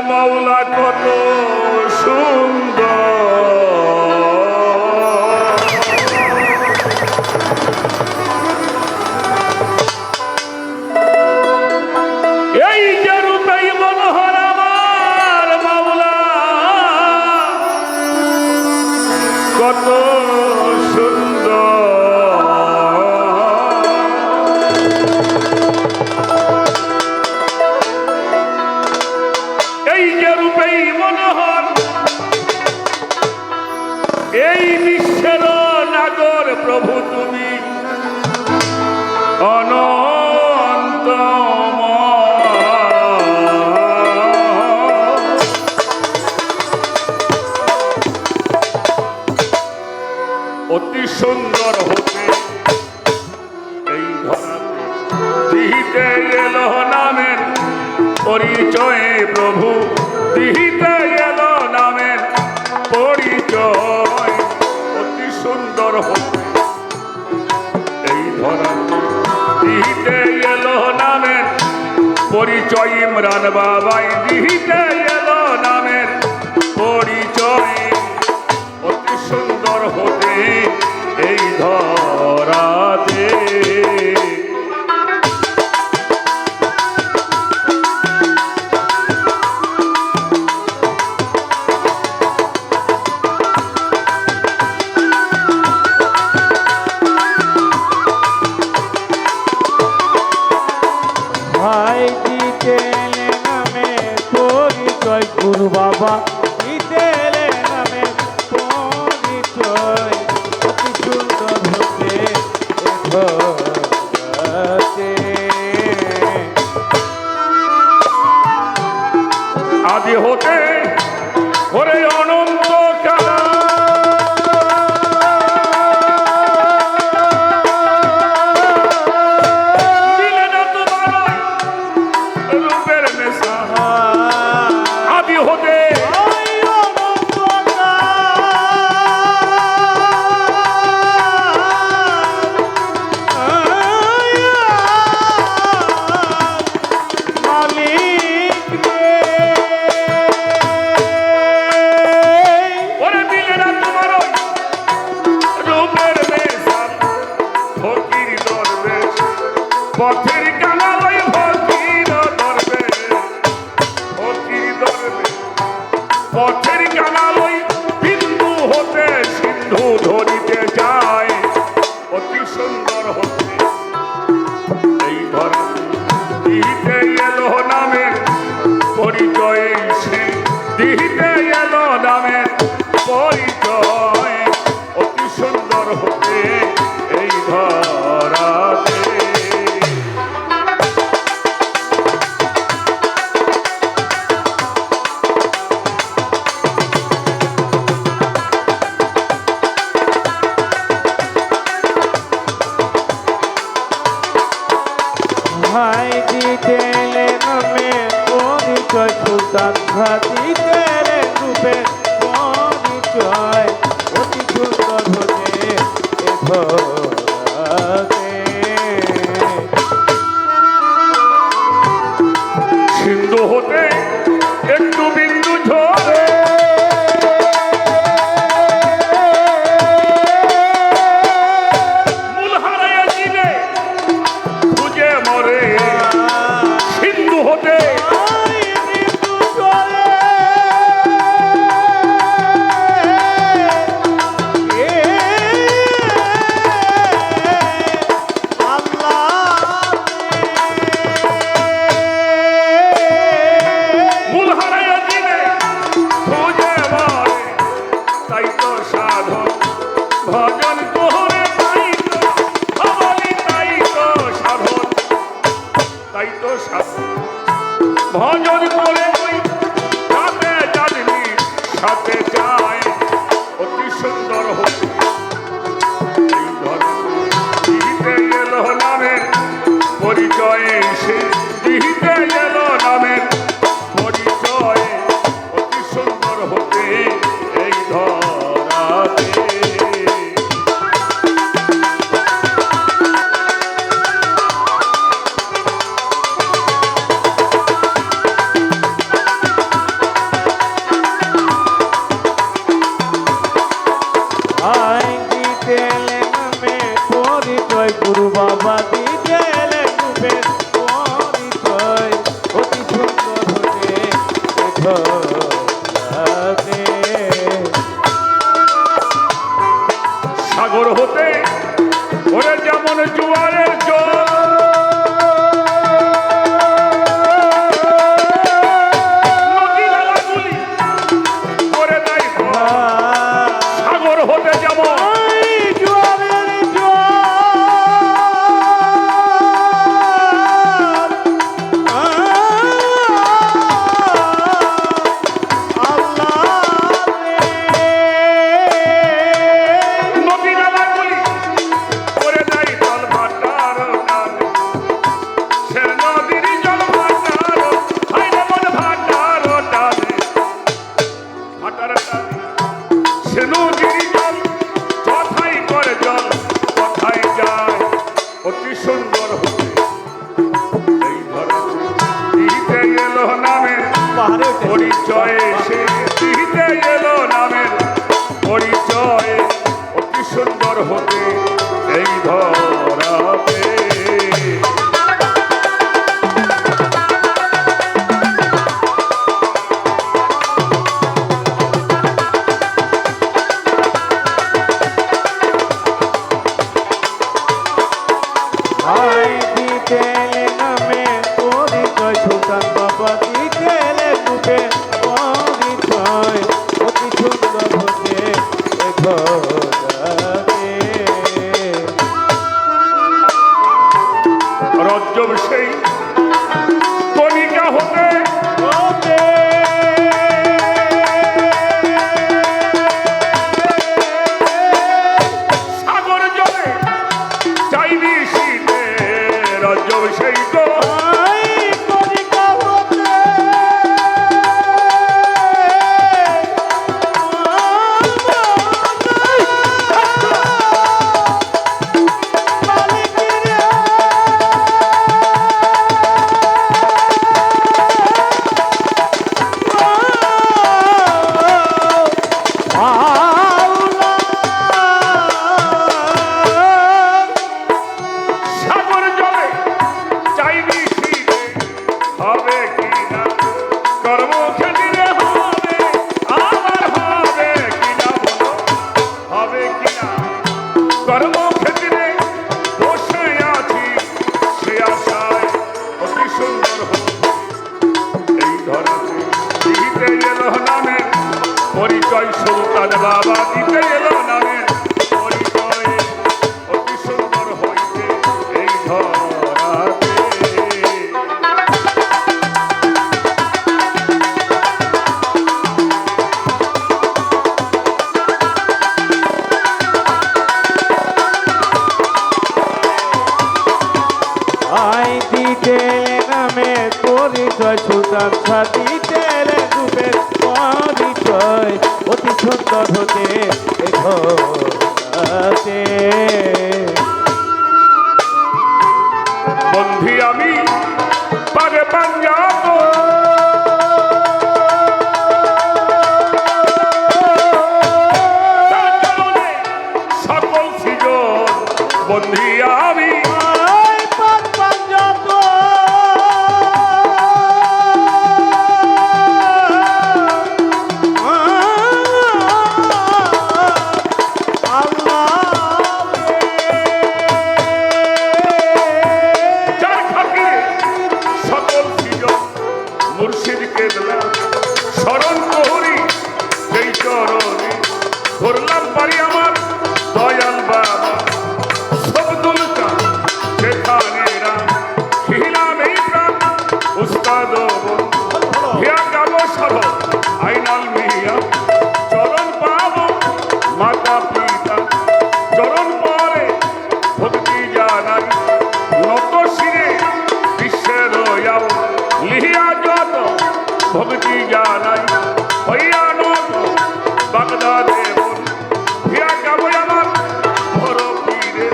মাওলা কত সুন্দর, এই যে রূপেই মনোহর আমার মাওলা কত সুন্দর, এই যে রূপেই মনোহর এই বিশ্বের নাগর প্রভু তুমি অতি সুন্দর হতে এই ধরাতে দিতে এলো নামের পরিচয় প্রভু, দিতে এলো নামের পরিচয়। অতি সুন্দর হতে এই ধরাতে দিতে এলো নামের পরিচয়, ইমরান বাবাই দিতে এলো নামের পরিচয়। অতি সুন্দর হতে এই ধরাতে ভাই দিতে নামে পরিচয়, গুরু বাবা দিতে নামে পরিচয়। অতি সুন্দর হতে আদি হতে ওরে অনন্ত রূপের নেশা, আদি হতে পথের কানালয় ফকির ধরবে, ফকির ধরবে পথের কানালয় বিন্দু হতে সিন্ধু ধরিতে যায়। অতি সুন্দর হতে এই ধরাতে দিতে এলো নামের পরিচয়, সে দিতে এলো নামের পরিচয়। অতি সুন্দর হতে এই ধরাতে ভাই দিতে নামে পরিচয়, সুলতান দিতে রূপে পরিচয়। অতি সুন্দর হতে সিন্ধু হতে একটু বিন্দু ঝরে, মূল হারাইয়া দিলে খুঁজে মরে। সিন্ধু হতে মূল হারাইয়া দিলে খুঁজে মরে। তাই তো সাধন ভজন করে, তাই তো ভবনি, তাই তো সাধন, তাই তো সাধন ভজন করে ওই সাথে জানবি সাথে যায়। অতি সুন্দর হতে এই ধরাতে দিতে এলো নামের পরিচয়, সে দিতে এলো নামের পরিচয়। অতি সুন্দর হতে এই ধরাতে পরিচয়ে সে দিতে এলো নামের পরিচয়ে অতি সুন্দর হতে এই ধরাতে। ভাই দিতে নামে পরিচয় সুলতান বাবা দিতে রূপে পরিচয় অতি সুন্দর হতে এ ধরাতে। রজ্জব সেই কণিকা হতে হতে সাগর জলে চাইনি শীতে রজ্জব সেই তো ভাই কণিকা হতে সাগর জলে চাইনি শীতে হবে কিনা কর্মক্ষেত্রে হবে আমার হবে কিনা বলো হবে কিনা কর্মক্ষেত্রে বসে আছি সে আশায় অতি সুন্দর হবে এই ধরাতে দিতে এলো নামের পরিচয় সুলতান বাবা দিতে এলো নামের পরিচয় অতি সুন্দর হইতে এই ধরাতে। আই দিতে নামে পরিচয় সুলতান সাথীতে রূপে পরিচয় অতি সুন্দর হতে এ ধরাতে। বন্ধি আমি পারে পাঞ্জাব তার কারণে সকল সৃজন বন্ধি আমি আই পাক পাঞ্জাব যার খাতিরে সকল সৃজন মুর্শিদ কেবলা স্মরণ করি সেই চরণে ধরলাম পারি আমার দয়াল বাবা সবদুল চাঁদ সেখানেরা খিলাম এই প্রাণ উস্তাদ হিয়া গাবো সর আইনাল মিয়া চরণ পাবো মাতা পিতা চরণ পরে ভক্তি জানাই নত শিরে বিশ্বের যাও লিহিয়া যত ভক্তি জানাই হইয়া নত বাগদা দেবন হিয়া গাবো আমার ভর পীরে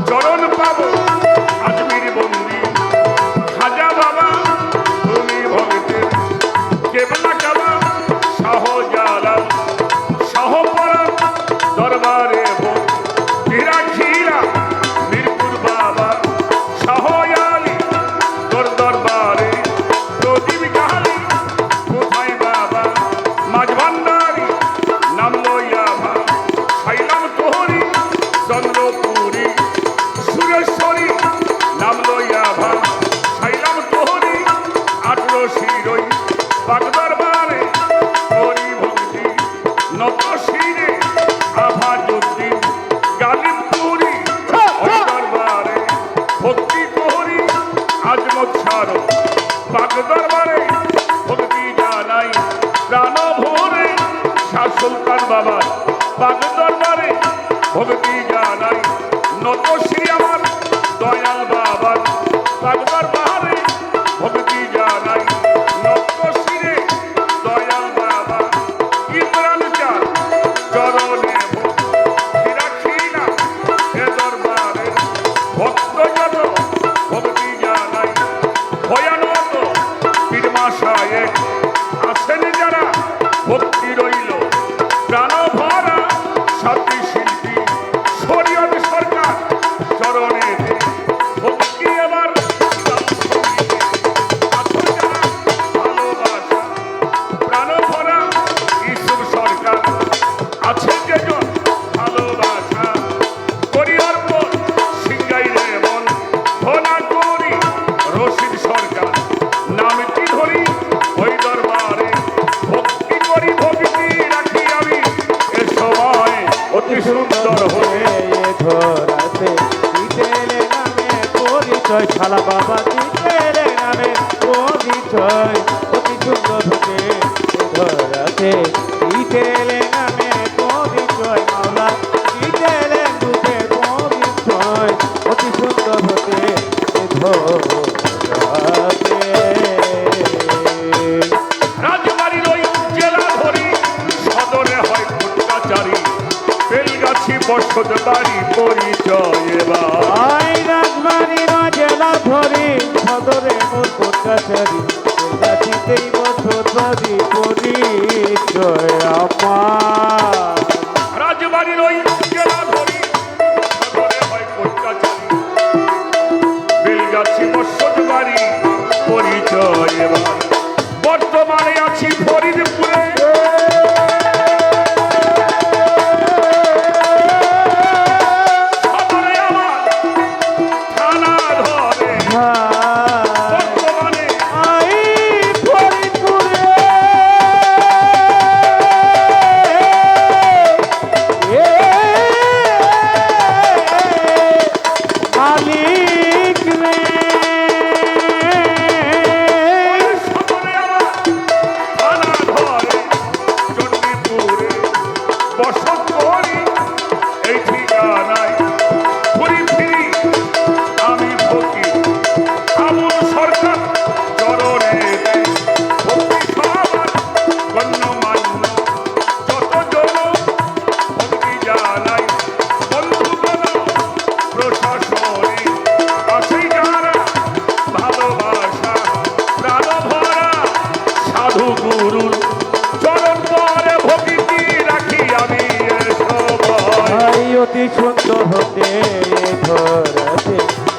চরণ পাবো আজমির বন্দি খাজা বাবা তুমি ভক্তের কেবলা কাবা শাহ জালাল শাহ পরা দরবারে ভোগ হীরা খিরা মিরপুর বাবা শাহ আলী তোর দরবারে প্রদীপ গালি কোথায় বাবা মাঝ ভান্ডারি নাম লইয়া ভা খাইলাম তোহরি চন্দ্রপুরী সুরেশ্বরী নাম লইয়া ভা খাইলাম তোহরি 18 শিরই পাক দরবারে করি ভক্তি নত শিরে আভাজুদ্দিন গালিবপুরি ওই দরবারে ভক্তি করি আজমত ছাড়ো পাক দরবারে ভক্তি জানাই প্রাণ ভরে শাহ সুলতান বাবার পাক দরবারে ভক্তি জানাই নত শ্রী আমার দয়াল বাবার পাক দরবারে ভক্তি জানাই নত শ্রী দয়াল বাবা ইমরান চাঁদ চরণে ভক্তি রাখি না এ দরবারে ভক্ত যত ভক্তি জানাই ভয়ানত পীর মাশায়েখ আসেন নামে পরিচয় অতি সুন্দর হতে ধরাতে দিতেলে নামে পরিচয় মাওলা দিতেলে রূপে পরিচয় অতি সুন্দর হতে ধরাতে রাজবাড়ির ওই জেলা ধরি সদরে হয় ভট্টাচারী বেলগাছি বসত বাড়ি পরিচয় এবার আই রাজবাড়ি জেলা ধরি সদরে মোর কোটাচারি গাছিতেই বসতি পরিচয় আমার রাজবাড়ির ওই জেলা ধরি সদরে হয় ভট্টাচারী বেলগাছি বসত বাড়ি পরিচয় এবার বর্তমানে আছি ফরিদপুরে সদরে আমার থানা ধরে বর্তমানে আই ফরিদপুরে মালিক রে সদরে আমার থানা ধরে চণ্ডীপুরে বসত করি এই ঠিকানায় ঘুরি ফিরি আমি ফকির আমুল সরকার চরণে ভক্তি সবার গণ্যমান্য যতজন ভক্তি জানাই বন্ধুগণ প্রশাসনে আছে যারা ভালোবাসা প্রাণ ভরা সাধু গুরুর চরণ পরে ভক্তি রাখি আমি এ সবাই ভাই অতি সুন্দর হতে ধরাতে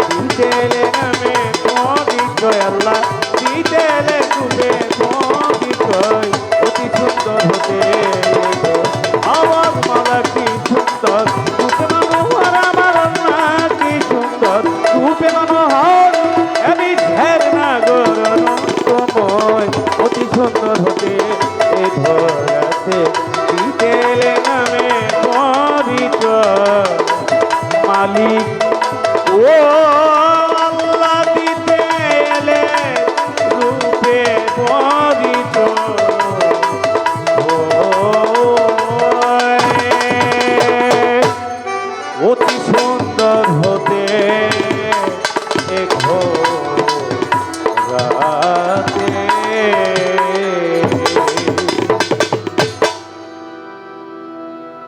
দিতেলে নামে পবিত্র আল্লাহ দিতেলে তুমি পবিত্র অতি সুন্দর হতে আমার মালা কি সুন্দর রূপে মনোহর আমার আল্লাহ কি সুন্দর রূপে মনোহর আমি ঝের নাগর নন্দময় অতি সুন্দর হতে ধরাতে দিতেলে নামে পবিত্র মালিক